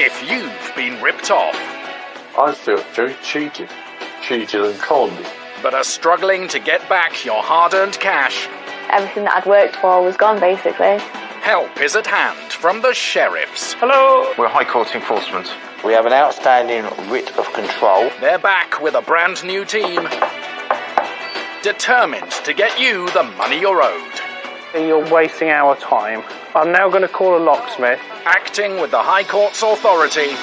if you've been ripped off. I feel very cheated and conned. But are struggling to get back your hard-earned cash. Everything that I'd worked for was gone, basically. Help is at hand from the sheriffs. Hello. We're High Court enforcement. We have an outstanding writ of control. They're back with a brand new team, determined to get you the money you're owed. You're wasting our time. I'm now going to call a locksmith. Acting with the High Court's authority.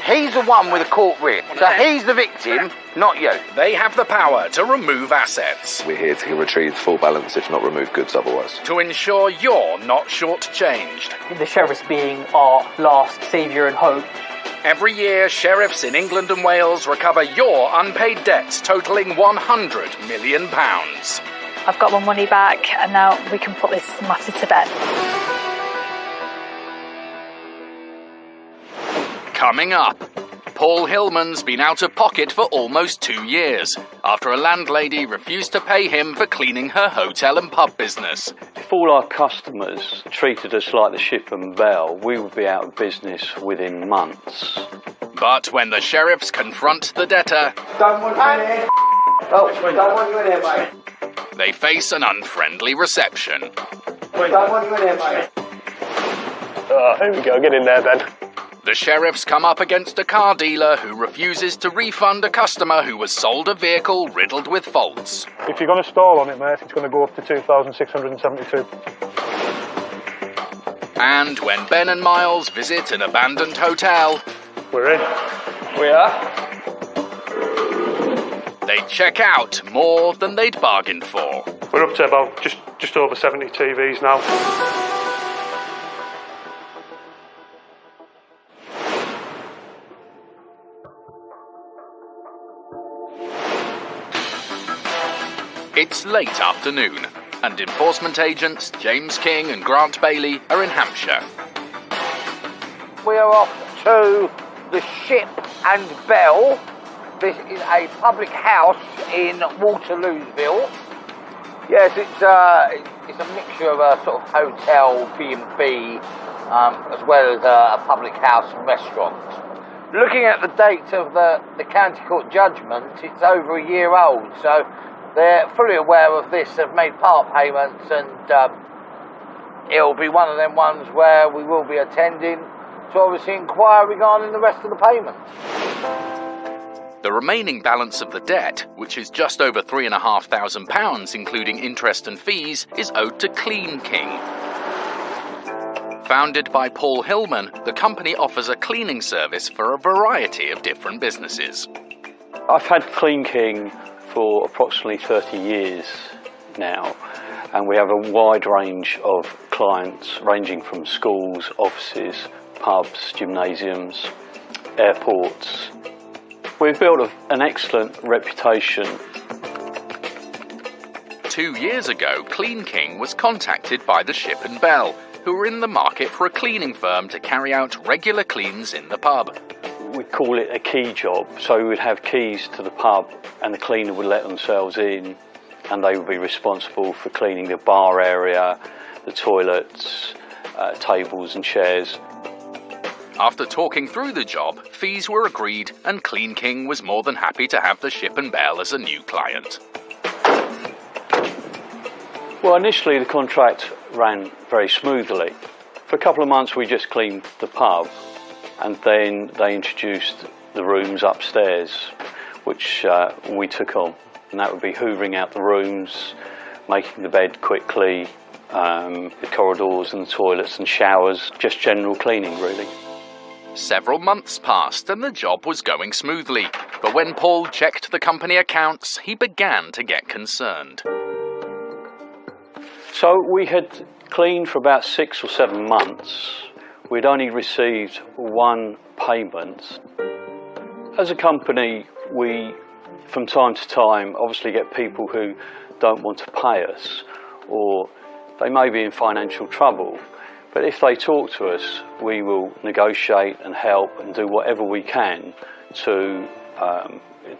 He's the one with a court writ, so he's the victim, not you. They have the power to remove assets. We're here to retrieve full balance, if not remove goods otherwise. To ensure you're not shortchanged. The sheriffs being our last saviour and hope. Every year, sheriffs in England and Wales recover your unpaid debts totalling £100 million. I've got my money back and now we can put this matter to bed. Coming up, Paul Hillman's been out of pocket for almost 2 years after a landlady refused to pay him for cleaning her hotel and pub business. If all our customers treated us like the Ship and Bell, we would be out of business within months. But when the sheriffs confront the debtor, Don't want you in here. Don't want you in here, mate. they face an unfriendly reception. Don't want you in here, mate. Here we go, get in there then. The sheriffs come up against a car dealer who refuses to refund a customer who was sold a vehicle riddled with faults. If you're going to stall on it, mate, it's going to go up to 2,672. And when Ben and Miles visit an abandoned hotel, We're in. We are. they check out more than they'd bargained for. We're up to about just over 70 TVs now. It's late afternoon, and enforcement agents James King and Grant Bailey are in Hampshire. We are off to the Ship and Bell. This is a public house in Waterlooville. Yes, it's a mixture of a sort of hotel, B&B, as well as a public house and restaurant. Looking at the date of the county court judgment, it's over a year old, so they're fully aware of this. They've made part payments, and it'll be one of them ones where we will be attending to obviously inquire regarding the rest of the payments. The remaining balance of the debt, which is just over £3,500 including interest and fees, is owed to Clean King. Founded by Paul Hillman, the company offers a cleaning service for a variety of different businesses. I've had Clean King for approximately 30 years now, and we have a wide range of clients ranging from schools, offices, pubs, gymnasiums, airports. We've built an excellent reputation. 2 years ago, Clean King was contacted by the Ship and Bell, who were in the market for a cleaning firm to carry out regular cleans in the pub. We call it a key job, so we would have keys to the pub and the cleaner would let themselves in, and they would be responsible for cleaning the bar area, the toilets, tables and chairs. After talking through the job, fees were agreed and Clean King was more than happy to have the Ship and Bell as a new client. Well, initially the contract ran very smoothly. For a couple of months we just cleaned the pub, and then they introduced the rooms upstairs, which we took on. And that would be hoovering out the rooms, making the bed quickly, the corridors and the toilets and showers, just general cleaning really. Several months passed and the job was going smoothly, but when Paul checked the company accounts, he began to get concerned. So we had cleaned for about 6 or 7 months. We'd only received one payment. As a company, we, from time to time, obviously get people who don't want to pay us, or they may be in financial trouble. But if they talk to us, we will negotiate and help and do whatever we can to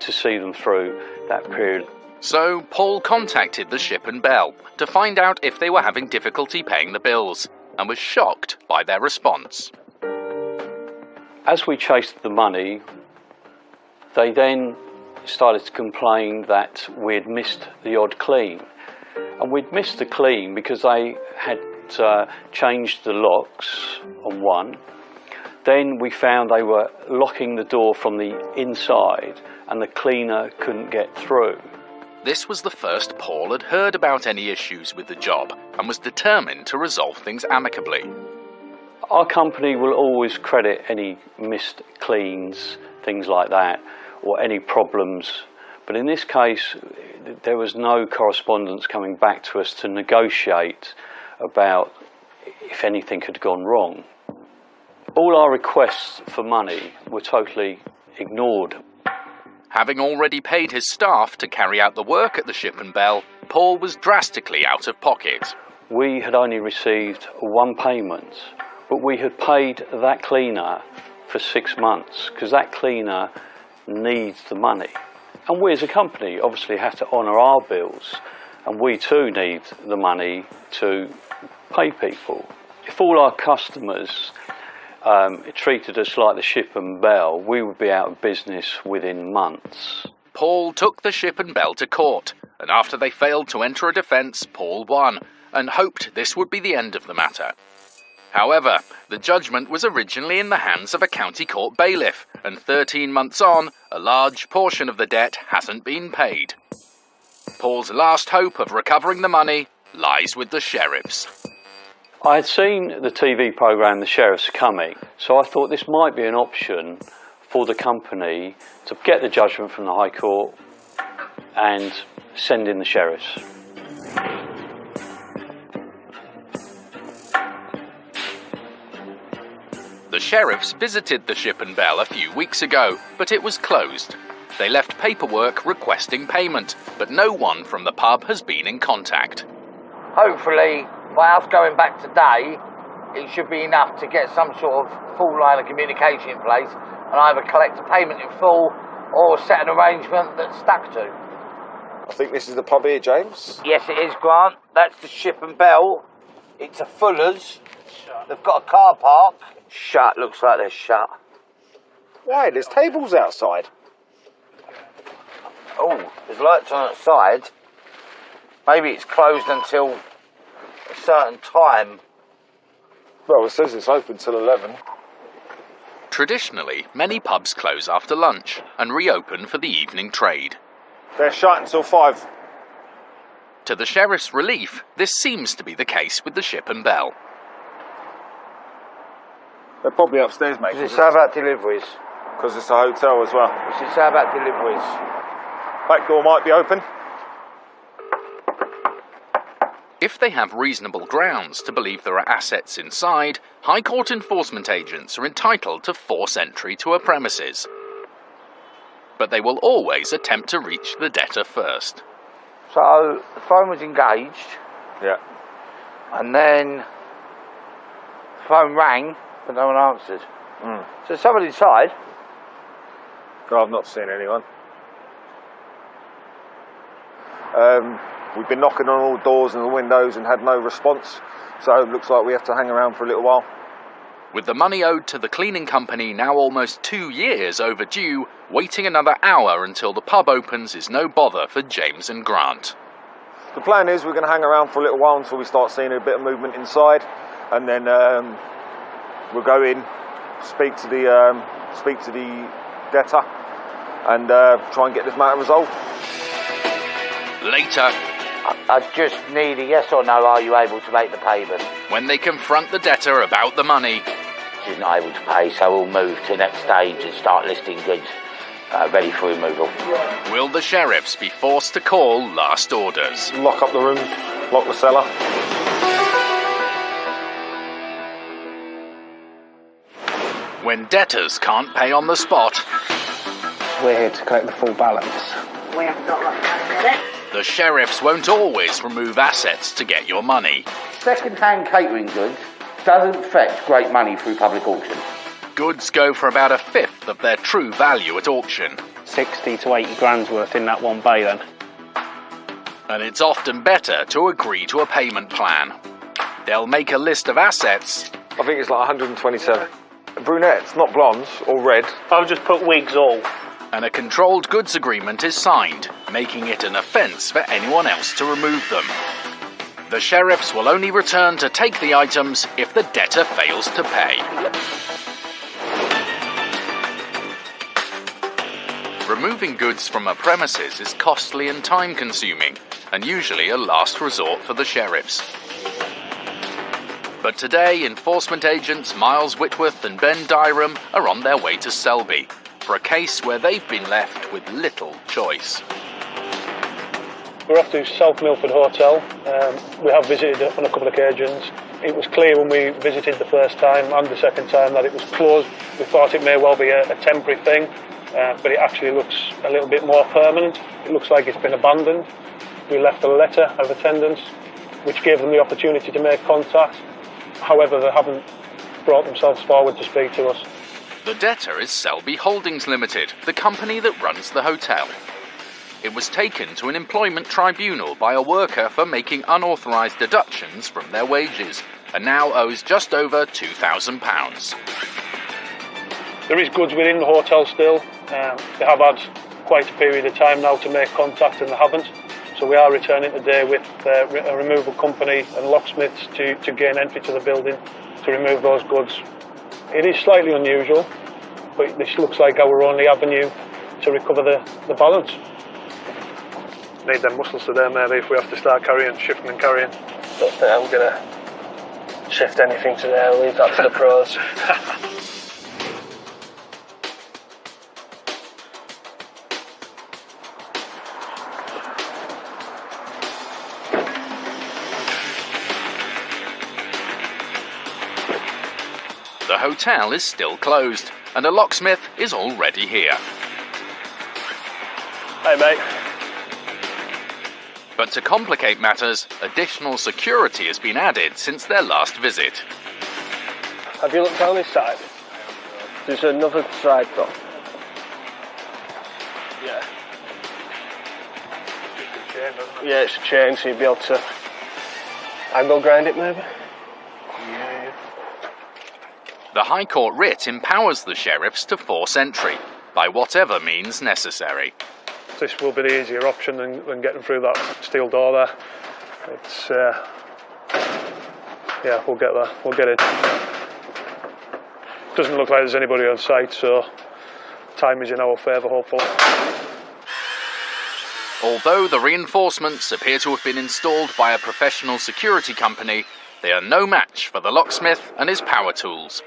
see them through that period. So Paul contacted the Ship and Bell to find out if they were having difficulty paying the bills, and was shocked by their response. As we chased the money, they then started to complain that we'd missed the odd clean. And we'd missed the clean because they had changed the locks on one. Then we found they were locking the door from the inside and the cleaner couldn't get through. This was the first Paul had heard about any issues with the job and was determined to resolve things amicably. Our company will always credit any missed cleans, things like that, or any problems. But in this case, there was no correspondence coming back to us to negotiate about if anything had gone wrong. All our requests for money were totally ignored. Having already paid his staff to carry out the work at the Ship and Bell, Paul was drastically out of pocket. We had only received one payment, but we had paid that cleaner for 6 months because that cleaner needs the money. And we as a company obviously have to honour our bills, and we too need the money to pay people. If all our customers treated us like the Ship and Bell, we would be out of business within months. Paul took the Ship and Bell to court, and after they failed to enter a defence, Paul won, and hoped this would be the end of the matter. However, the judgment was originally in the hands of a county court bailiff, and 13 months on, a large portion of the debt hasn't been paid. Paul's last hope of recovering the money lies with the sheriffs. I had seen the TV programme The Sheriff's Coming, so I thought this might be an option for the company to get the judgment from the High Court and send in the sheriffs. The sheriffs visited the Ship and Bell a few weeks ago, but it was closed. They left paperwork requesting payment, but no one from the pub has been in contact. Hopefully, by us going back today, it should be enough to get some sort of full line of communication in place and either collect a payment in full or set an arrangement that's stuck to. I think this is the pub here, James. Yes, it is, Grant. That's the Ship and Bell. It's a Fuller's. They've got a car park. Shut. Looks like they're shut. Why? There's tables outside. Oh, there's lights on outside. Maybe it's closed until a certain time. Well, it says it's open till 11. Traditionally, many pubs close after lunch and reopen for the evening trade. They're shut until 5. To the sheriff's relief, this seems to be the case with the Ship and Bell. They're probably upstairs, mate. Does it say about deliveries? Because it's a hotel as well. Does it say about deliveries? Back door might be open. If they have reasonable grounds to believe there are assets inside, High Court enforcement agents are entitled to force entry to a premises. But they will always attempt to reach the debtor first. So, the phone was engaged. Yeah. And then the phone rang, but no one answered. So someone inside. No, I've not seen anyone. We've been knocking on all doors and the windows and had no response, so it looks like we have to hang around for a little while. With the money owed to the cleaning company now almost 2 years overdue, waiting another hour until the pub opens is no bother for James and Grant. The plan is we're going to hang around for a little while until we start seeing a bit of movement inside, and then we'll go in, speak to the debtor, and try and get this matter resolved. Later, I just need a yes or no, are you able to make the payment? when they confront the debtor about the money, She's not able to pay, so we'll move to the next stage and start listing goods ready for removal. will the sheriffs be forced to call last orders? Lock up the room, lock the cellar. When debtors can't pay on the spot, We're here to collect the full balance. We haven't got lots of money. the sheriffs won't always remove assets to get your money. Second-hand catering goods doesn't fetch great money through public auction. Goods go for about a fifth of their true value at auction, 60 to 80 grand's worth in that one bay then. and it's often better to agree to a payment plan. They'll make a list of assets, I think it's like 127. brunettes, not blondes or red. I'll just put wigs all. And a controlled goods agreement is signed, making it an offence for anyone else to remove them. The sheriffs will only return to take the items if the debtor fails to pay. Removing goods from a premises is costly and time-consuming, and usually a last resort for the sheriffs. But today, enforcement agents Miles Whitworth and Ben Dyram are on their way to Selby for a case where they've been left with little choice. We're off to South Milford Hotel. We have visited it on a couple of occasions. It was clear when we visited the first time and the second time that it was closed. We thought it may well be a temporary thing, but it actually looks a little bit more permanent. It looks like it's been abandoned. We left a letter of attendance which gave them the opportunity to make contact. However, they haven't brought themselves forward to speak to us. The debtor is Selby Holdings Limited, the company that runs the hotel. It was taken to an employment tribunal by a worker for making unauthorised deductions from their wages, and now owes just over £2,000. There is goods within the hotel still. They have had quite a period of time now to make contact and they haven't. So we are returning today with a removal company and locksmiths to gain entry to the building to remove those goods. It is slightly unusual, but this looks like our only avenue to recover the balance. Need them muscles today, maybe, if we have to start shifting and carrying. Don't think I'm going to shift anything today. I'll leave that to the pros. The hotel is still closed, and a locksmith is already here. Hey, mate. But to complicate matters, additional security has been added since their last visit. Have you looked down this side? There's another side though. Yeah. Yeah, it's a chain, so you'll be able to angle grind it maybe? Yeah. The High Court writ empowers the sheriffs to force entry, by whatever means necessary. This will be the easier option than getting through that steel door there. It's, yeah, we'll get there. We'll get in. Doesn't look like there's anybody on site, so time is in our favour, hopefully. Although the reinforcements appear to have been installed by a professional security company, they are no match for the locksmith and his power tools.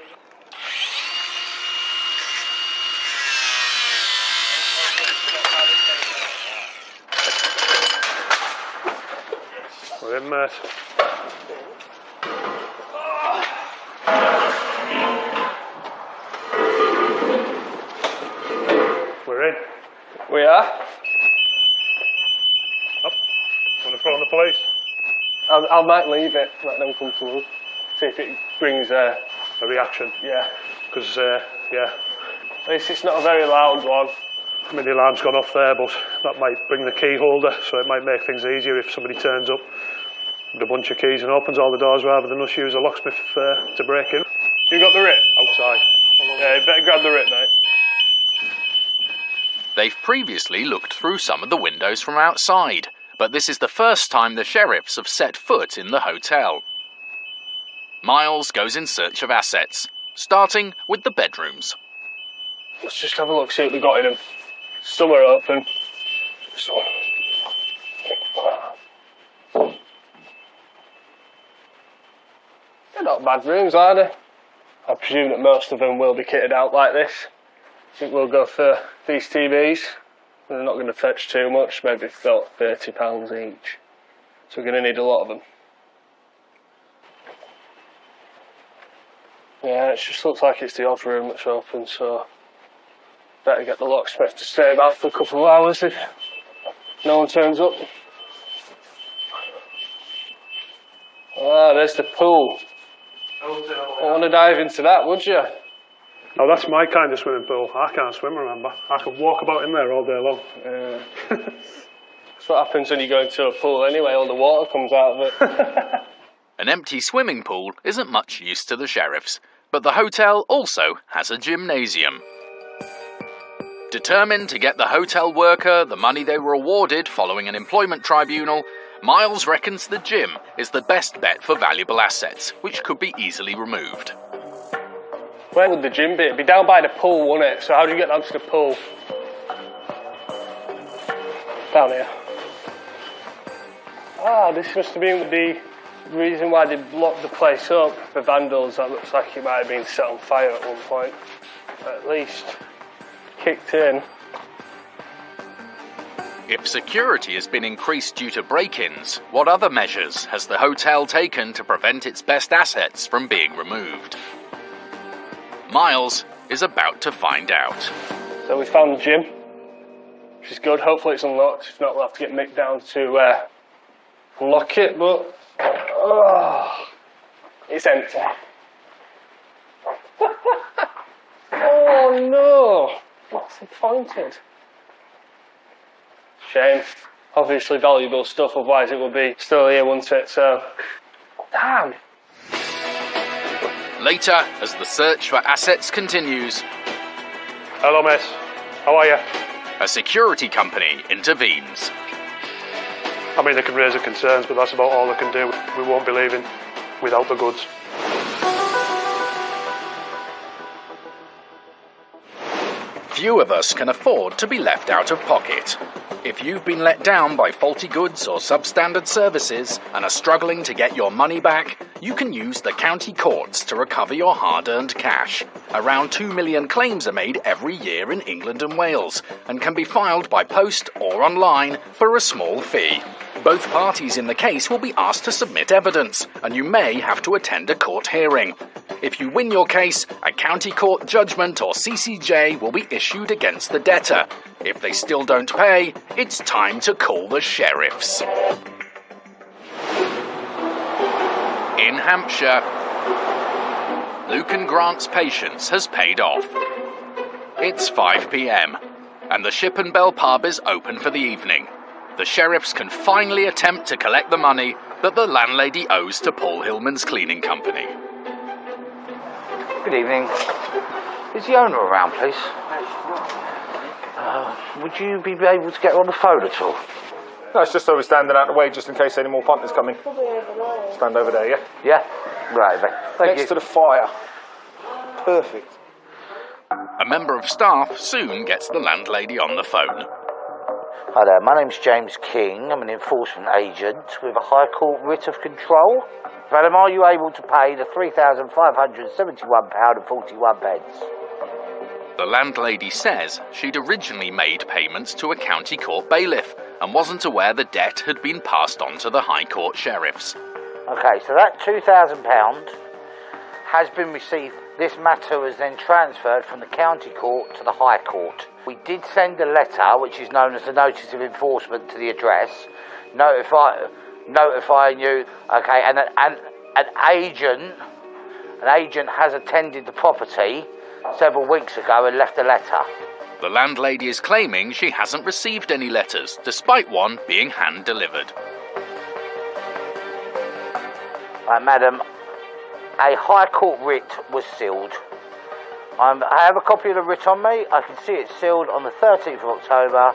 We're in, mate. We're in. We are? Up. Want to phone the police? I might leave it, let them come to us. See if it brings a reaction. Yeah. Because, yeah. At least it's not a very loud one. I mean, the alarm's gone off there, but that might bring the key holder, so it might make things easier if somebody turns up with a bunch of keys and opens all the doors rather than us use a locksmith to break in. You got the writ? Outside. Yeah, you better grab the writ, mate. They've previously looked through some of the windows from outside, but this is the first time the sheriffs have set foot in the hotel. Miles goes in search of assets, starting with the bedrooms. Let's just have a look, see what we got in them. Some are open. They're not bad rooms, are they? I presume that most of them will be kitted out like this. I think we'll go for these TVs. They're not going to fetch too much, maybe about £30 each. So we're going to need a lot of them. Yeah, it just looks like it's the odd room that's open, so better get the locksmith to stay about for a couple of hours if no one turns up. Ah, there's the pool. I want to dive into that, would you? Oh, that's my kind of swimming pool. I can't swim, remember. I can walk about in there all day long. Yeah. That's what happens when you go into a pool anyway, all the water comes out of it. An empty swimming pool isn't much use to the sheriffs, But the hotel also has a gymnasium. Determined to get the hotel worker the money they were awarded following an employment tribunal, Miles reckons the gym is the best bet for valuable assets, which could be easily removed. Where would the gym be? It'd be down by the pool, wouldn't it? So how do you get down to the pool? Down here. Ah, this must have been the reason why they blocked the place up for vandals. That looks like it might have been set on fire at one point. At least kicked in. If security has been increased due to break-ins, what other measures has the hotel taken to prevent its best assets from being removed? Miles is about to find out. So we found the gym, which is good. Hopefully it's unlocked. If not, we'll have to get Mick down to unlock it, but it's empty. Oh no! Disappointed. Shame. Obviously valuable stuff, otherwise it would be still here, wouldn't it? So, damn. Later, as the search for assets continues, Hello, miss. How are you? a security company intervenes. I mean, they can raise their concerns, but that's about all they can do. We won't be leaving without the goods. Few of us can afford to be left out of pocket. If you've been let down by faulty goods or substandard services and are struggling to get your money back, you can use the county courts to recover your hard-earned cash. Around 2 million claims are made every year in England and Wales and can be filed by post or online for a small fee. Both parties in the case will be asked to submit evidence, and you may have to attend a court hearing. If you win your case, a county court judgment or CCJ will be issued against the debtor. If they still don't pay, it's time to call the sheriffs. In Hampshire, Luke and Grant's patience has paid off. It's 5 p.m, and the Ship and Bell pub is open for the evening. The sheriffs can finally attempt to collect the money that the landlady owes to Paul Hillman's cleaning company. Good evening. Is the owner around, please? Would you be able to get her on the phone at all? No, it's just so we're standing out of the way just in case any more punters come in. Stand over there, yeah? Yeah? Right, thank you. Next to the fire. Perfect. A member of staff soon gets the landlady on the phone. Hi there, my name's James King. I'm an enforcement agent with a High Court writ of control. Madam, are you able to pay the £3,571.41? The landlady says she'd originally made payments to a county court bailiff and wasn't aware the debt had been passed on to the High Court sheriffs. Okay, so that £2,000 has been received. This matter was then transferred from the county court to the High Court. We did send a letter, which is known as the Notice of Enforcement, to the address, notifying you. Okay, and an agent has attended the property several weeks ago and left a letter. The landlady is claiming she hasn't received any letters, despite one being hand-delivered. Right, madam, a High Court writ was sealed. I have a copy of the writ on me. I can see it's sealed on the 13th of October,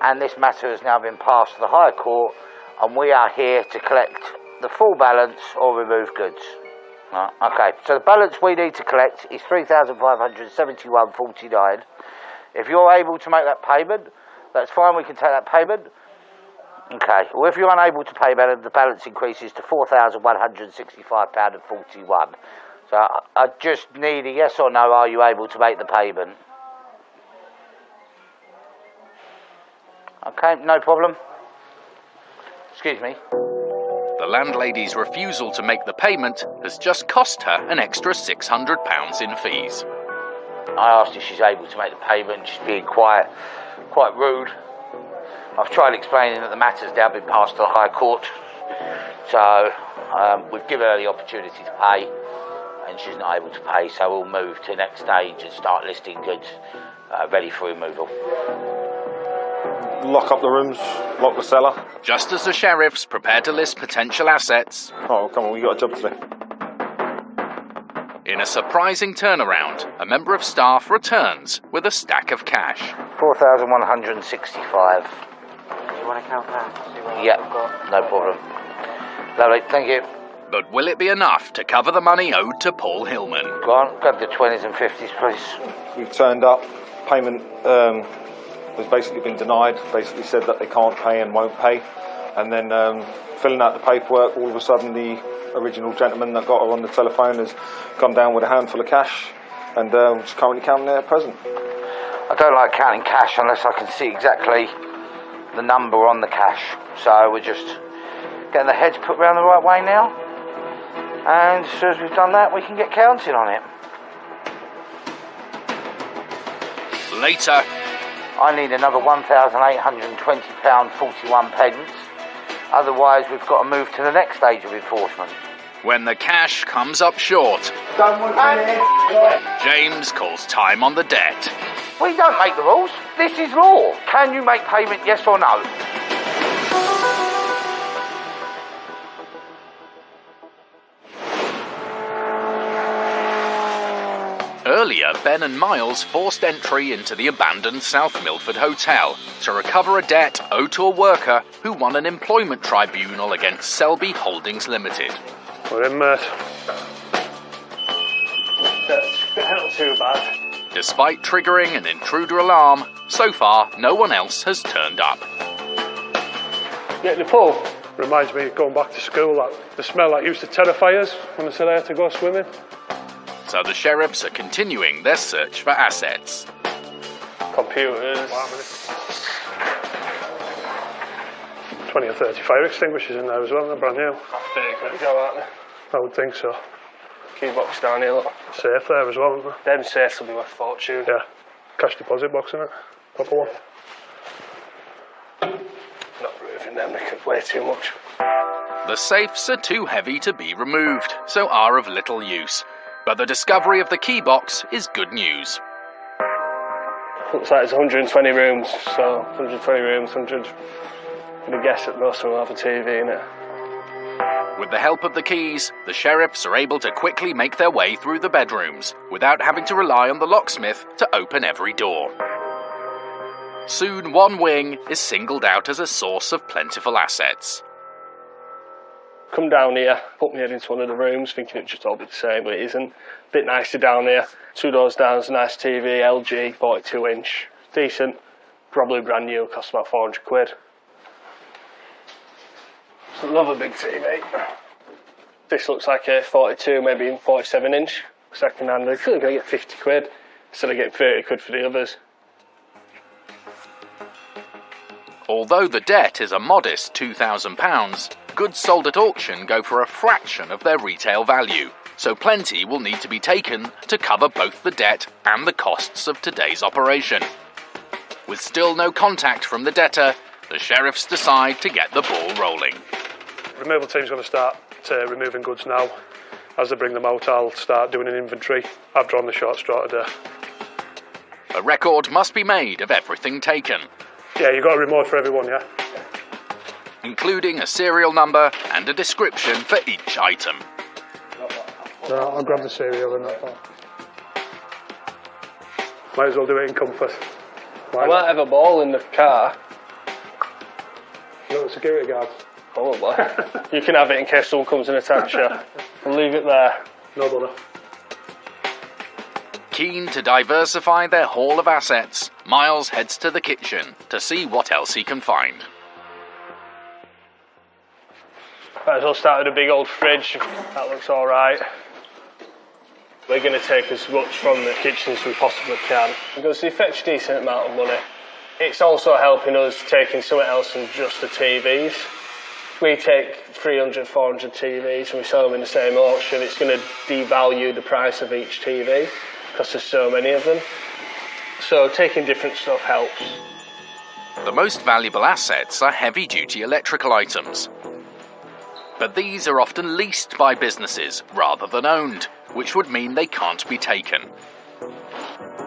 and this matter has now been passed to the High Court, and we are here to collect the full balance or remove goods. Right, okay, so the balance we need to collect is £3,571.49. If you're able to make that payment, that's fine, we can take that payment. Okay, well, if you're unable to pay, madam, the balance increases to £4,165.41. So I just need a yes or no, are you able to make the payment? Okay, no problem. Excuse me. The landlady's refusal to make the payment has just cost her an extra £600 in fees. I asked if she's able to make the payment. She's being quite rude. I've tried explaining that the matter's now been passed to the High Court. So we've given her the opportunity to pay, and she's not able to pay, so we'll move to the next stage and start listing goods ready for removal. Lock up the rooms, lock the cellar. Just as the sheriffs prepare to list potential assets... Oh, come on, we got a job to do. In a surprising turnaround, a member of staff returns with a stack of cash. 4,165. Do you want to count that? Yeah, no problem. Lovely, thank you. But will it be enough to cover the money owed to Paul Hillman? Go on, grab the 20s and 50s, please. We've turned up. Payment has basically been denied. Basically said that they can't pay and won't pay. And then filling out the paperwork, all of a sudden the original gentleman that got her on the telephone has come down with a handful of cash and is currently counting it at present. I don't like counting cash unless I can see exactly the number on the cash. So we're just getting the heads put round the right way now. And as soon as we've done that, we can get counting on it. Later. I need another £1,820.41. Otherwise, we've got to move to the next stage of enforcement. When the cash comes up short, James calls time on the debt. We don't make the rules. This is law. Can you make payment, yes or no? Earlier, Ben and Miles forced entry into the abandoned South Milford Hotel to recover a debt owed to a worker who won an employment tribunal against Selby Holdings Limited. We're in, mate. Not too bad. Despite triggering an intruder alarm, so far no one else has turned up. Yeah, the pool reminds me of going back to school. The smell that used to terrify us when I said I had to go swimming. So the sheriffs are continuing their search for assets. Computers. 20 or 30 fire extinguishers in there as well, they're brand new. Aren't they? I would think so. Key box down here, look. Safe there as well, isn't Them safes will be worth a fortune. Yeah. Cash deposit box in it. Proper one. Not removing them, they could weigh too much. The safes are too heavy to be removed, so are of little use. But the discovery of the key box is good news. Looks like it's 120 rooms, so 120 rooms, 100. I'm going to guess that most of them will have a TV in it. With the help of the keys, the sheriffs are able to quickly make their way through the bedrooms without having to rely on the locksmith to open every door. Soon, one wing is singled out as a source of plentiful assets. Come down here, put my head into one of the rooms, thinking it'd just all be the same, but it isn't. Bit nicer down here. 2 doors down is a nice TV, LG, 42 inch. Decent, probably brand new, cost about 400 quid. So love a big TV. This looks like a 42, maybe even 47 inch. Second hand, I'm going to get 50 quid instead of getting 30 quid for the others. Although the debt is a modest £2,000, goods sold at auction go for a fraction of their retail value, so plenty will need to be taken to cover both the debt and the costs of today's operation. With still no contact from the debtor, the sheriffs decide to get the ball rolling. The removal team's going to start removing goods now. As they bring them out, I'll start doing an inventory. I've drawn the short straw today. A record must be made of everything taken. Yeah, you've got a remote for everyone, yeah? Including a serial number and a description for each item. No, I'll grab the serial and that. Might as well do it in comfort. I might have a ball in the car. Little security guard. Probably. You can have it in case someone comes and attacks you. And leave it there. No bother. Keen to diversify their haul of assets, Miles heads to the kitchen to see what else he can find. Might as well start with a big old fridge. That looks alright. We're going to take as much from the kitchen as we possibly can. Because they fetch a decent amount of money. It's also helping us taking something else than just the TVs. We take 300, 400 TVs and we sell them in the same auction. It's going to devalue the price of each TV because there's so many of them. So taking different stuff helps. The most valuable assets are heavy-duty electrical items. But these are often leased by businesses rather than owned, which would mean they can't be taken.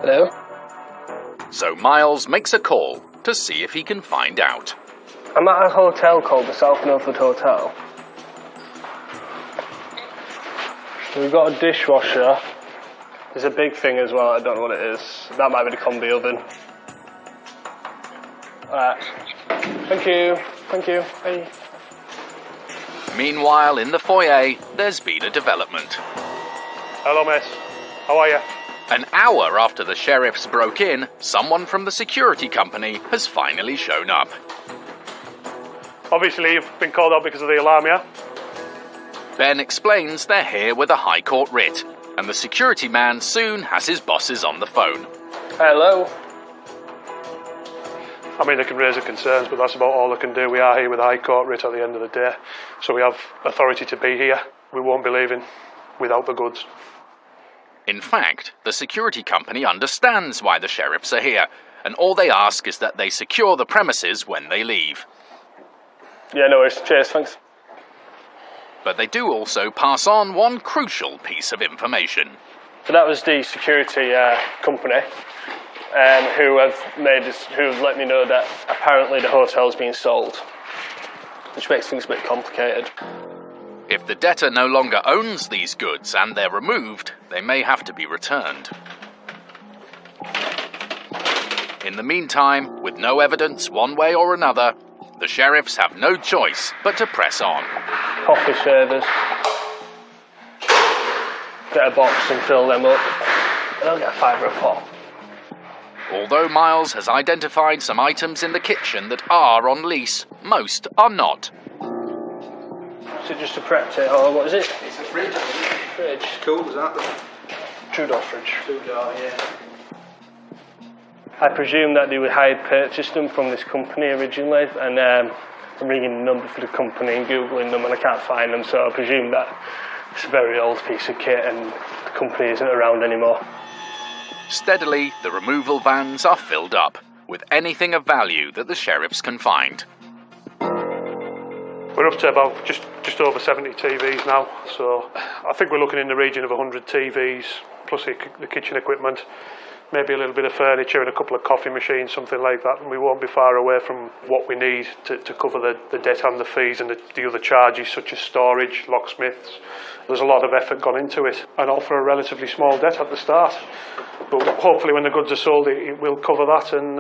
Hello? So Miles makes a call to see if he can find out. I'm at a hotel called the South Milford Hotel. We've got a dishwasher There's a big thing as well, I don't know what it is. That might be the combi oven. Alright. Thank you. Thank you. Hey. Meanwhile, in the foyer, there's been a development. Hello, miss. How are you? An hour after the sheriffs broke in, someone from the security company has finally shown up. Obviously, you've been called out because of the alarm, yeah? Ben explains they're here with a High Court writ, and the security man soon has his bosses on the phone. Hello. I mean, they can raise their concerns, but that's about all they can do. We are here with a High Court writ at the end of the day, so we have authority to be here. We won't be leaving without the goods. In fact, the security company understands why the sheriffs are here, and all they ask is that they secure the premises when they leave. Yeah, no worries. Cheers, thanks. But they do also pass on one crucial piece of information. So that was the security company who have let me know that apparently the hotel's been sold, which makes things a bit complicated. If the debtor no longer owns these goods and they're removed, they may have to be returned. In the meantime, with no evidence one way or another, the sheriffs have no choice but to press on. Coffee servers. Get a box and fill them up. And I'll get a £5 a pop. Although Miles has identified some items in the kitchen that are on lease, most are not. Is it just a prep tip, or what is it? It's a fridge. Fridge. Cool, is that? Two-door fridge. Two-door, yeah. I presume that they had purchased them from this company originally, and I'm ringing the number for the company and Googling them, and I can't find them, so I presume that it's a very old piece of kit and the company isn't around anymore. Steadily, the removal vans are filled up with anything of value that the sheriffs can find. We're up to about just over 70 TVs now, so I think we're looking in the region of 100 TVs, plus the kitchen equipment, maybe a little bit of furniture and a couple of coffee machines, something like that, and we won't be far away from what we need to cover the debt and the fees and the other charges such as storage, locksmiths. There's a lot of effort gone into it, and all for a relatively small debt at the start. But hopefully when the goods are sold, it will cover that, and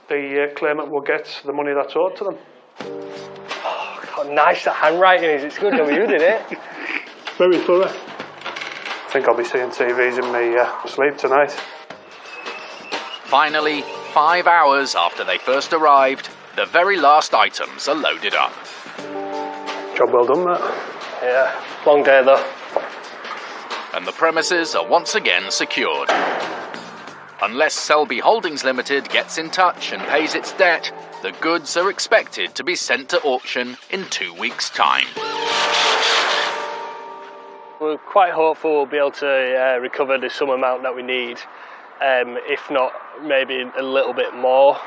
the claimant will get the money that's owed to them. Oh, God, nice the handwriting is. It's good that you did it. Very thorough. I think I'll be seeing TVs in my sleep tonight. Finally, 5 hours after they first arrived, the very last items are loaded up. Job well done, that. Yeah, long day though. And the premises are once again secured. Unless Selby Holdings Limited gets in touch and pays its debt, the goods are expected to be sent to auction in 2 weeks' time. We're quite hopeful we'll be able to recover the sum amount that we need. If not, maybe a little bit more,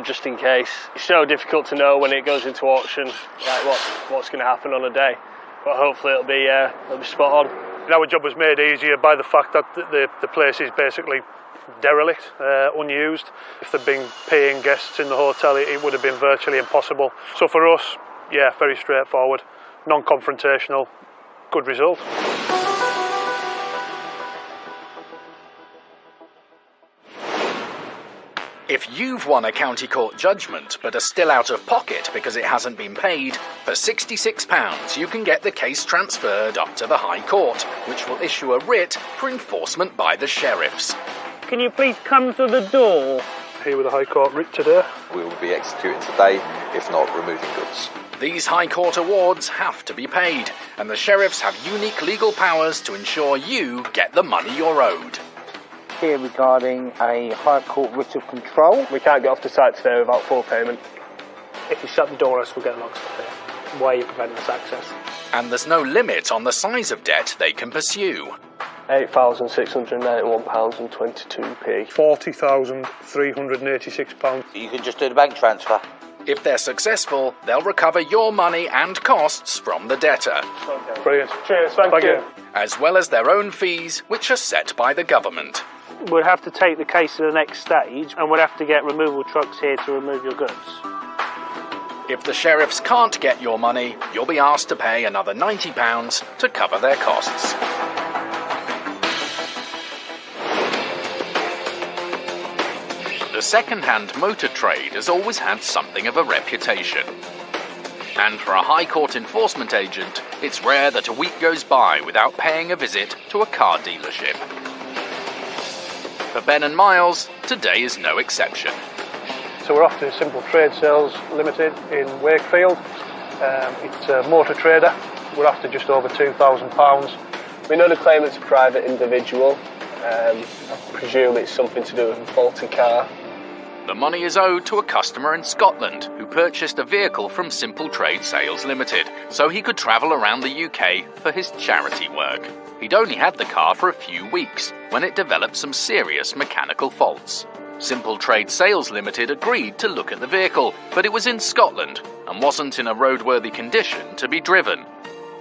just in case. It's so difficult to know when it goes into auction, like what's going to happen on a day. But hopefully it'll be spot on. Our job was made easier by the fact that the place is basically derelict, unused. If there'd been paying guests in the hotel, it would have been virtually impossible. So for us, yeah, very straightforward, non-confrontational, good result. If you've won a county court judgment but are still out of pocket because it hasn't been paid, for £66 you can get the case transferred up to the High Court, which will issue a writ for enforcement by the sheriffs. Can you please come to the door? Here with the High Court writ today. We will be executing today, if not removing goods. These High Court awards have to be paid, and the sheriffs have unique legal powers to ensure you get the money you're owed. Here regarding a High Court writ of control. We can't get off the site today without full payment. If you shut the door, us will get locked up here. Why are you preventing us access? And there's no limit on the size of debt they can pursue. £8,691.22p. £40,386. You can just do the bank transfer. If they're successful, they'll recover your money and costs from the debtor. Okay. Brilliant. Cheers, thank you. As well as their own fees, which are set by the government. We'll have to take the case to the next stage, and we'll have to get removal trucks here to remove your goods. If the sheriffs can't get your money, you'll be asked to pay another £90 to cover their costs. The second-hand motor trade has always had something of a reputation. And for a High Court enforcement agent, it's rare that a week goes by without paying a visit to a car dealership. For Ben and Miles, today is no exception. So we're off to Simple Trade Sales Limited in Wakefield. It's a motor trader. We're after just over £2,000. We know the claimant's a private individual. I presume it's something to do with a faulty car. The money is owed to a customer in Scotland who purchased a vehicle from Simple Trade Sales Limited so he could travel around the UK for his charity work. He'd only had the car for a few weeks when it developed some serious mechanical faults. Simple Trade Sales Limited agreed to look at the vehicle, but it was in Scotland and wasn't in a roadworthy condition to be driven.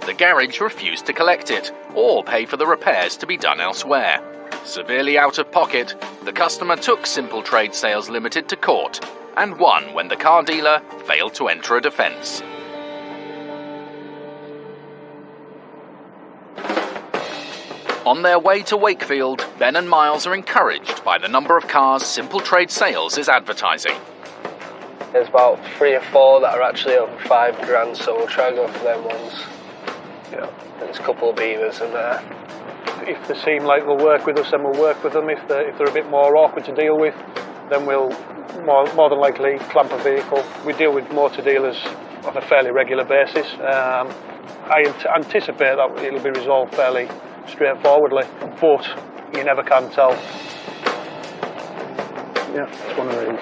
The garage refused to collect it or pay for the repairs to be done elsewhere. Severely out of pocket, the customer took Simple Trade Sales Limited to court and won when the car dealer failed to enter a defence. On their way to Wakefield, Ben and Miles are encouraged by the number of cars Simple Trade Sales is advertising. There's about 3 or 4 that are actually over £5,000, so we'll try and go for them ones. Yeah. There's a couple of Beavers in there. If they seem like they'll work with us, then we'll work with them. If they're a bit more awkward to deal with, then we'll more than likely clamp a vehicle. We deal with motor dealers on a fairly regular basis. I anticipate that it'll be resolved fairly straightforwardly, but you never can tell. Yeah, it's one of these.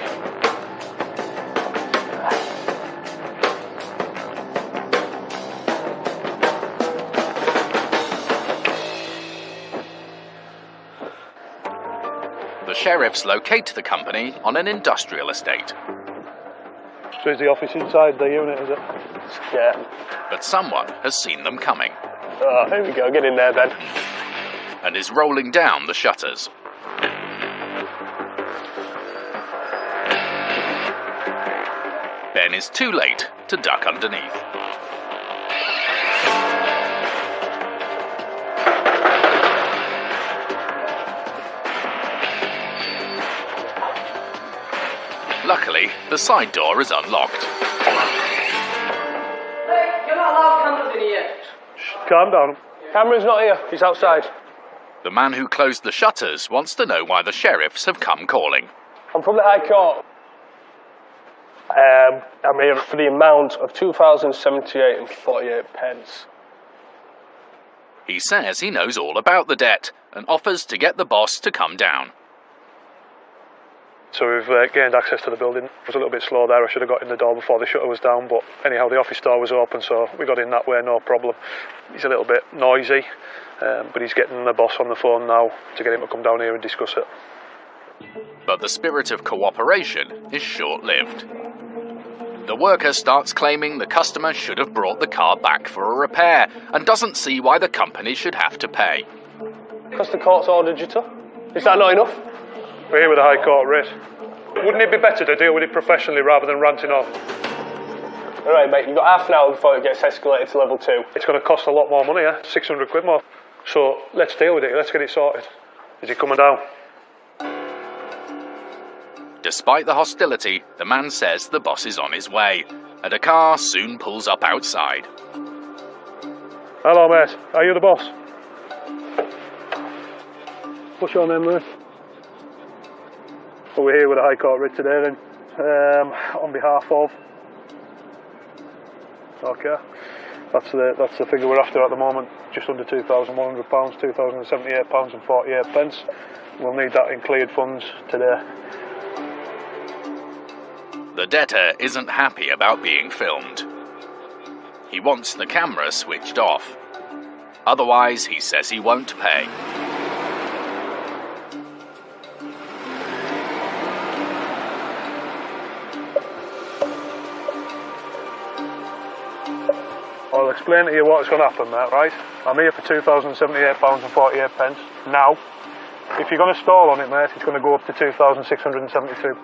The sheriffs locate the company on an industrial estate. So is the office inside the unit, is it? Yeah. But someone has seen them coming. Oh, here we go, get in there then. And is rolling down the shutters. Ben is too late to duck underneath. Luckily, the side door is unlocked. Hey, you're not allowed cameras in here. Calm down. Camera's not here, he's outside. The man who closed the shutters wants to know why the sheriffs have come calling. I'm from the High Court. I'm here for the amount of £2,078.48. He says he knows all about the debt and offers to get the boss to come down. So we've gained access to the building. It was a little bit slow there. I should have got in the door before the shutter was down, but anyhow, the office door was open, so we got in that way, no problem. He's a little bit noisy, but he's getting the boss on the phone now to get him to come down here and discuss it. But the spirit of cooperation is short-lived. The worker starts claiming the customer should have brought the car back for a repair and doesn't see why the company should have to pay. Because the court's ordered you to. Is that not enough? We're here with a High Court writ. Wouldn't it be better to deal with it professionally rather than ranting off? Alright mate, you've got half an hour before it gets escalated to level 2. It's going to cost a lot more money, yeah? 600 quid more. So let's deal with it, let's get it sorted. Is he coming down? Despite the hostility, the man says the boss is on his way, and a car soon pulls up outside. Hello mate, are you the boss? What's your name, mate? Well, we're here with a High Court writ today then, on behalf of... Okay, that's the figure we're after at the moment, just under £2,100, £2,078.48. We'll need that in cleared funds today. The debtor isn't happy about being filmed. He wants the camera switched off. Otherwise, he says he won't pay. I'll explain to you what's going to happen, mate, right? I'm here for £2,078.48. Now, if you're going to stall on it, mate, it's going to go up to £2,672.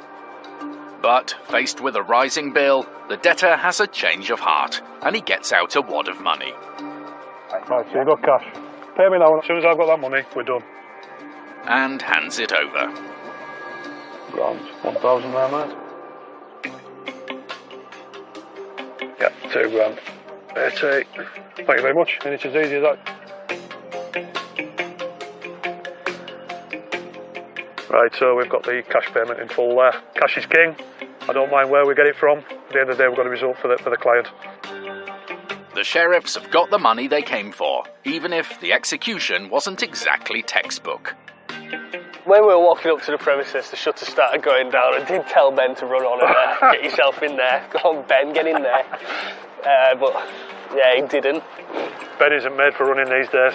But, faced with a rising bill, the debtor has a change of heart, and he gets out a wad of money. Right, so you've got cash. Pay me now, and as soon as I've got that money, we're done. And hands it over. Around 1,000 there, mate. Yeah, £2 grand. Thank you very much, and it's as easy as that. Right, so we've got the cash payment in full there. Cash is king. I don't mind where we get it from. At the end of the day, we've got a result for the client. The sheriffs have got the money they came for, even if the execution wasn't exactly textbook. When we were walking up to the premises, the shutter started going down. I did tell Ben to run on in there, get yourself in there. Go on, Ben, get in there. But yeah, he didn't. Ben isn't made for running these days.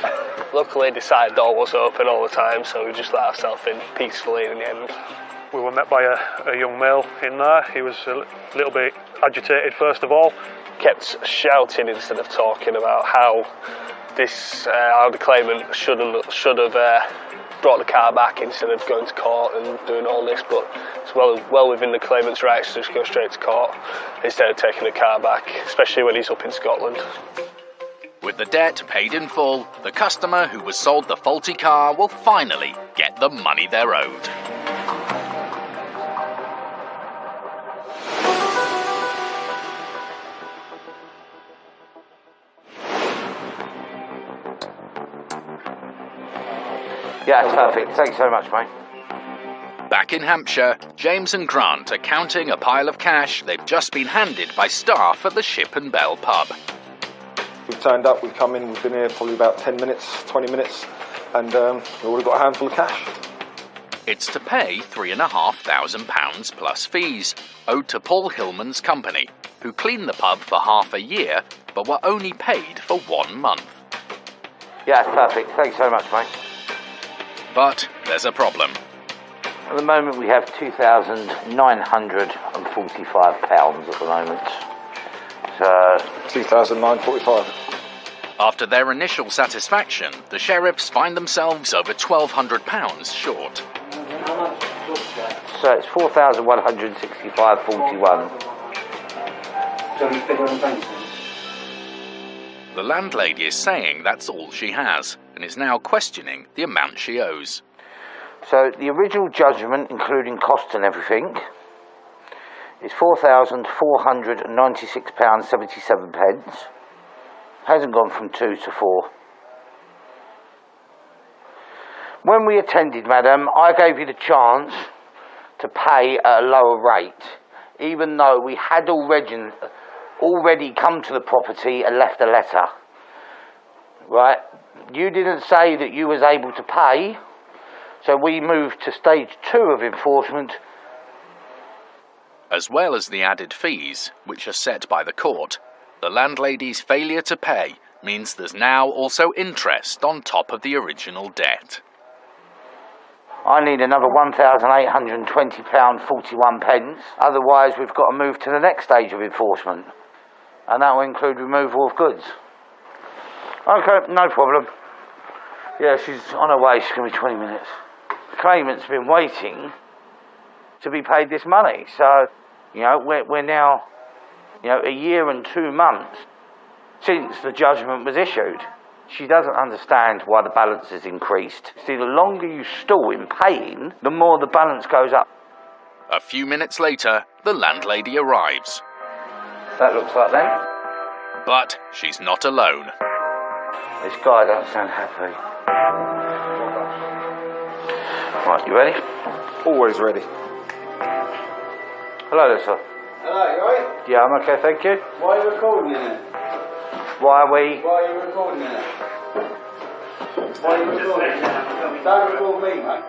Luckily, the side door was open all the time, so we just let ourselves in peacefully in the end. We were met by a young male in there. He was a little bit agitated, first of all. Kept shouting instead of talking about how the claimant should have brought the car back instead of going to court and doing all this, but it's well within the claimant's rights to just go straight to court instead of taking the car back, especially when he's up in Scotland. With the debt paid in full, the customer who was sold the faulty car will finally get the money they're owed. Yeah, perfect. Thanks so much, mate. Back in Hampshire, James and Grant are counting a pile of cash they've just been handed by staff at the Ship and Bell pub. We've turned up, we've come in, we've been here probably about 10 minutes, 20 minutes, and we've already got a handful of cash. It's to pay £3,500 plus fees, owed to Paul Hillman's company, who cleaned the pub for half a year, but were only paid for 1 month. Yeah, perfect. Thanks so much, mate. But there's a problem. At the moment, we have £2,945 at the moment. So £2,945. After their initial satisfaction, the sheriffs find themselves over £1,200 short. So it's £4,165.41. The landlady is saying that's all she has, and is now questioning the amount she owes. So the original judgment, including costs and everything, is £4,496.77. Hasn't gone from 2 to 4. When we attended, madam, I gave you the chance to pay at a lower rate, even though we had already come to the property and left a letter. Right? You didn't say that you was able to pay, so we moved to stage 2 of enforcement. As well as the added fees, which are set by the court, the landlady's failure to pay means there's now also interest on top of the original debt. I need another £1,820.41, otherwise we've got to move to the next stage of enforcement, and that will include removal of goods. Okay, no problem. Yeah, she's on her way, she's going to be 20 minutes. The claimant's been waiting to be paid this money, so, we're now, a year and 2 months since the judgment was issued. She doesn't understand why the balance has increased. See, the longer you stall in paying, the more the balance goes up. A few minutes later, the landlady arrives. That looks like them. But she's not alone. This guy doesn't sound happy. Right, you ready? Always ready. Hello there, sir. Hello, you alright? Yeah, I'm okay, thank you. Why are you recording it? Why are you recording it? Why are you recording it? Don't record me, mate.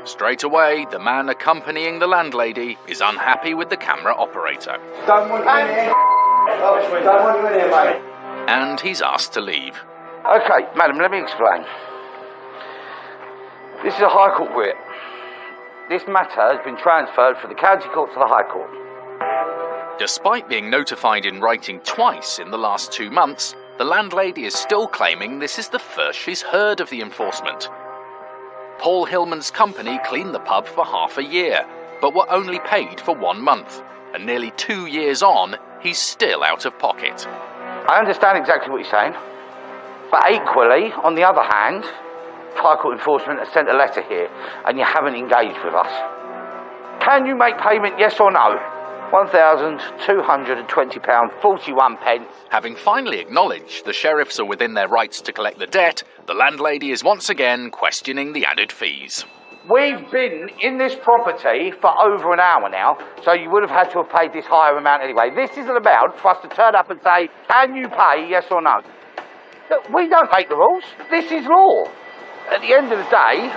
Straight away, the man accompanying the landlady is unhappy with the camera operator. Don't want you in here. Don't want you in here, mate. And he's asked to leave. Okay, madam, let me explain. This is a High Court writ. This matter has been transferred from the County Court to the High Court. Despite being notified in writing twice in the last 2 months, the landlady is still claiming this is the first she's heard of the enforcement. Paul Hillman's company cleaned the pub for half a year, but were only paid for 1 month, and nearly 2 years on, he's still out of pocket. I understand exactly what you're saying, but equally, on the other hand, High Court enforcement has sent a letter here, and you haven't engaged with us. Can you make payment, yes or no? £1,220.41. Having finally acknowledged the sheriffs are within their rights to collect the debt, the landlady is once again questioning the added fees. We've been in this property for over an hour now, so you would have had to have paid this higher amount anyway. This isn't about for us to turn up and say, can you pay, yes or no? Look, we don't make the rules. This is law. At the end of the day,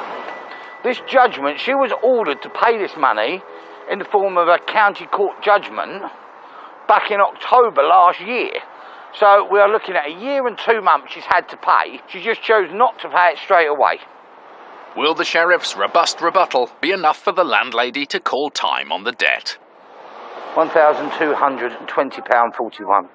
this judgment, she was ordered to pay this money in the form of a county court judgment back in October last year. So we are looking at a year and 2 months she's had to pay. She just chose not to pay it straight away. Will the sheriff's robust rebuttal be enough for the landlady to call time on the debt? £1,220.41.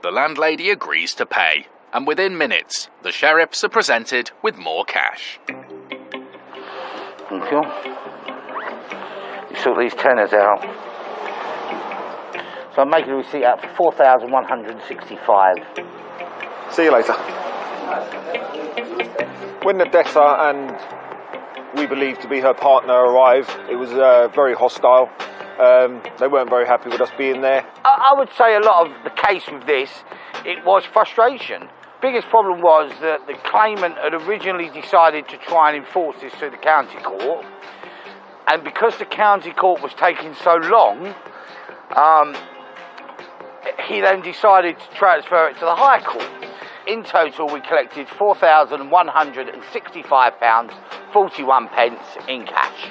The landlady agrees to pay, and within minutes, the sheriffs are presented with more cash. Thank you. You sort these tenors out. So I'm making a receipt out for £4,165. See you later. When the debtor and we believe to be her partner arrived, it was very hostile. They weren't very happy with us being there. I would say a lot of the case with this, it was frustration. Biggest problem was that the claimant had originally decided to try and enforce this through the county court, and because the county court was taking so long, he then decided to transfer it to the High Court. In total, we collected £4,165.41 in cash.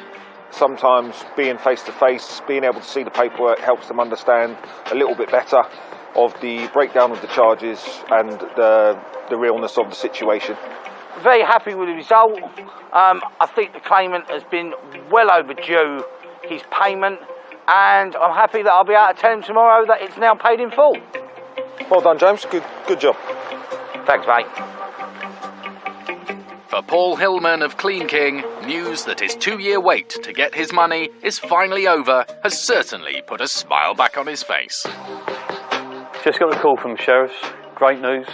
Sometimes being face to face, being able to see the paperwork helps them understand a little bit better of the breakdown of the charges and the realness of the situation. Very happy with the result. I think the claimant has been well overdue his payment, and I'm happy that I'll be able to tell him tomorrow that it's now paid in full. Well done, James. Good job. Thanks, mate. For Paul Hillman of Clean King, news that his 2-year wait to get his money is finally over has certainly put a smile back on his face. Just got a call from the sheriffs. Great news.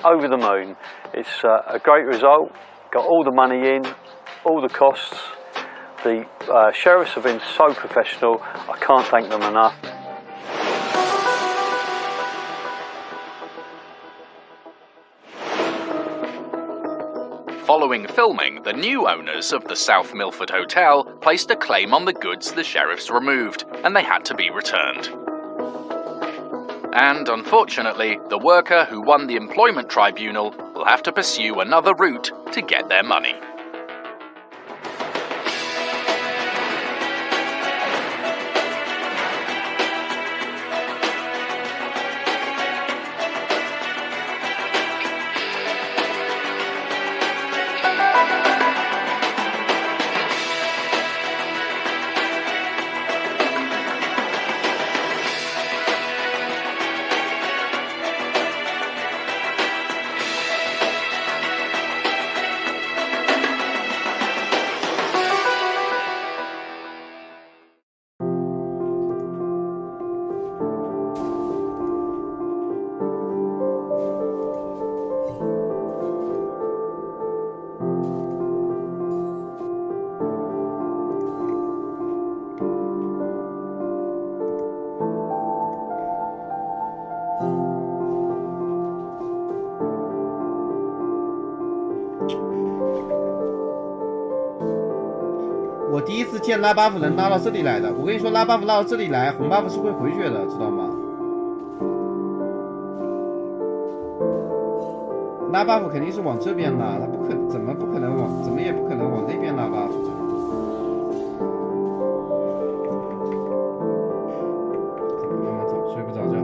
Over the moon. It's a great result. Got all the money in, all the costs. The sheriffs have been so professional. I can't thank them enough. Following filming, the new owners of the South Milford Hotel placed a claim on the goods the sheriffs removed, and they had to be returned. And unfortunately, the worker who won the employment tribunal will have to pursue another route to get their money.我第一次见拉 buff 能拉到这里来的，我跟你说拉 buff 拉到这里来，红 buff 是会回血的，知道吗？拉 buff 肯定是往这边拉，他怎么也不可能往那边拉 buff。慢慢走，睡不着觉。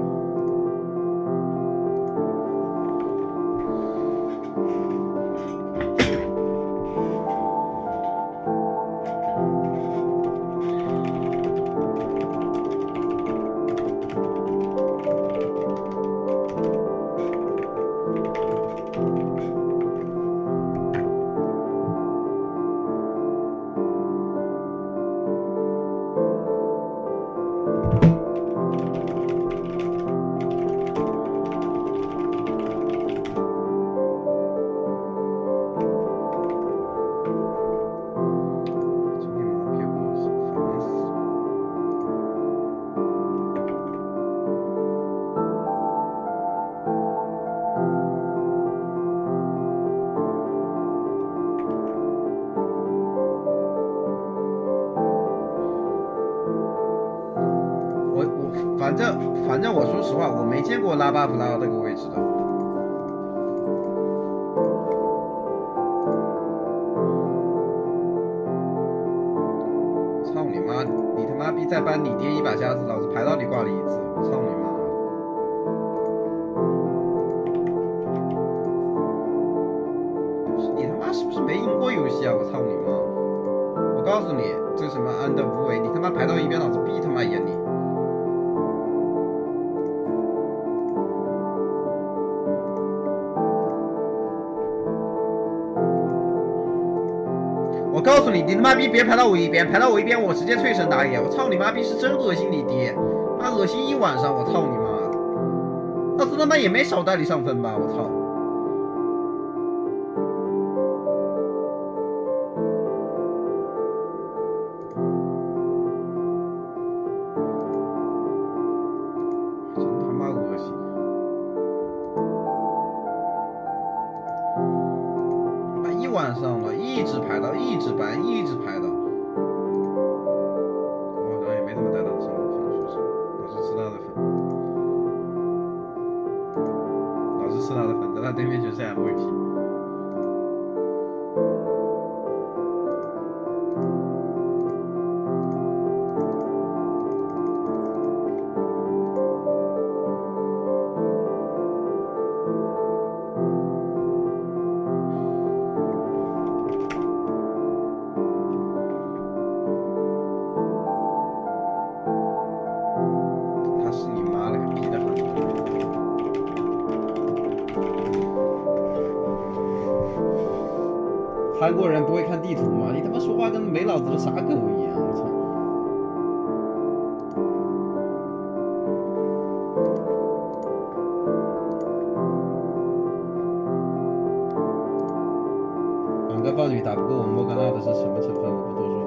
反正我说实话，我没见过拉 buff 拉到这个位置的。操你妈！你他妈逼再搬你爹一把瞎子，老子排到你挂了一次！我操你妈！你他妈是不是没赢过游戏啊？我操你妈！我告诉你，这什么安德无为，你他妈排到一边，老子逼他妈演你！我告诉你，你他妈逼别排到我一边，排到我一边我直接退神打野！我操你妈逼是真恶心你爹，妈恶心一晚上！我操你妈！老子他妈也没少带你上分吧！我操！晚上了，一直排到，一直搬，一直排到。我好像也没怎么带到上过分，说实话，老是吃他的粉，老是吃他的粉，在他对面就是 MVP。韩国人不会看地图吗？你他妈说话跟没脑子的傻狗一样！我操！两个豹女打不过我莫甘娜的是什么成分？我不多说，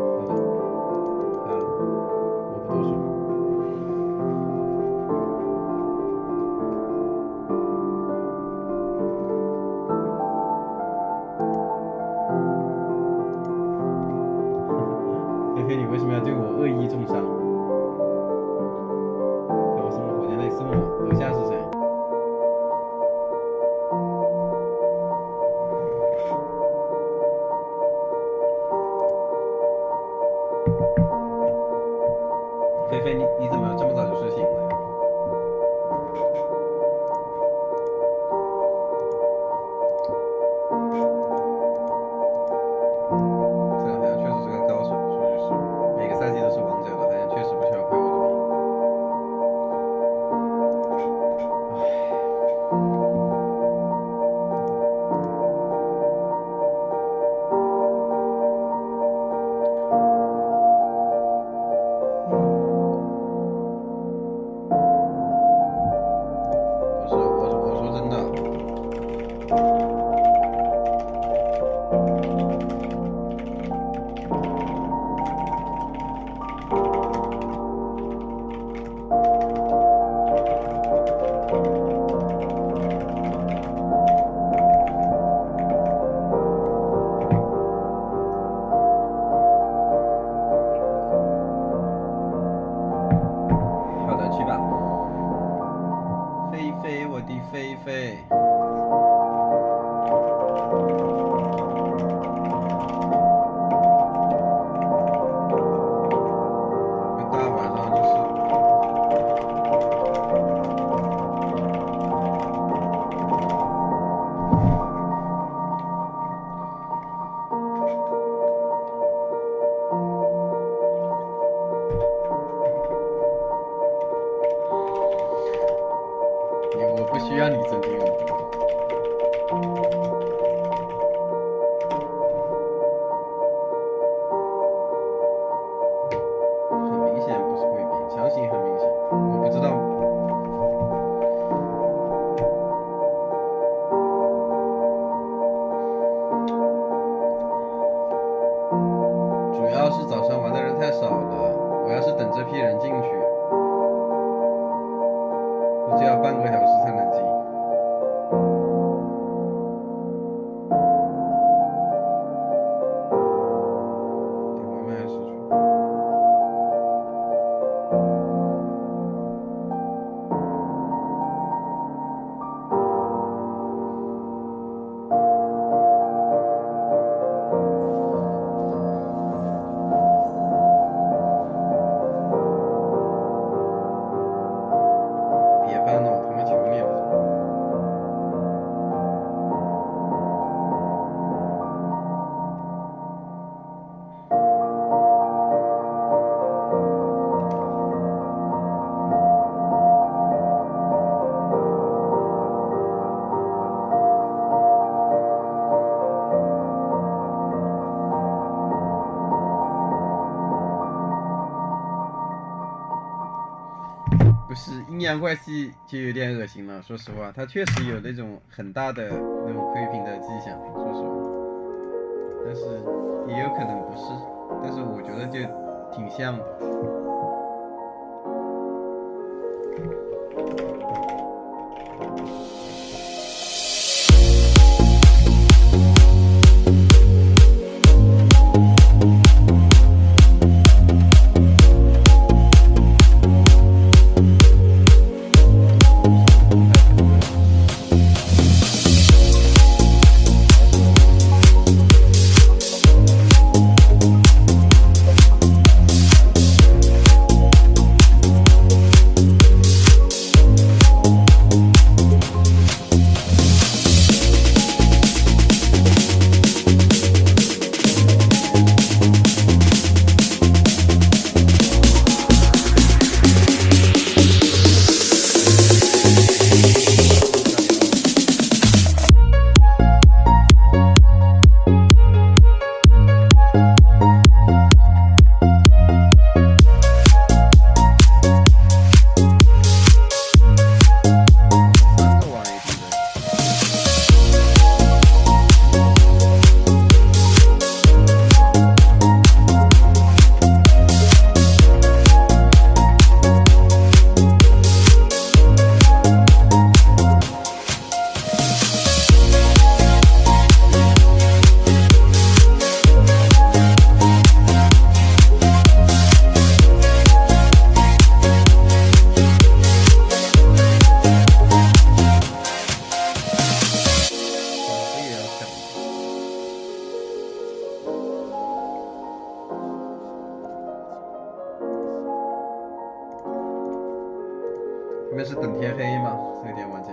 好吧？我不多说。菲菲，你为什么要对我恶意中伤？给我送了火箭类，送我。楼下是谁？菲菲，你怎么这么早就睡醒了呀？这个好像确实是个高手，说句实话，每个赛季都是王者的，好像确实不需要拍我的名。我说真的。好的，去吧。菲菲，我的菲菲。大晚上就是。我不需要你尊敬我。很明显不是贵宾，强行很明显，我不知道。主要是早上玩的人太少了，我要是等这批人进去。估计要半个小时才能进。点外卖还是出？是阴阳怪气就有点恶心了，说实话，它确实有那种很大的那种窥屏的迹象，说实话，但是也有可能不是，但是我觉得就挺像的。你们是等天黑吗？这个电玩界。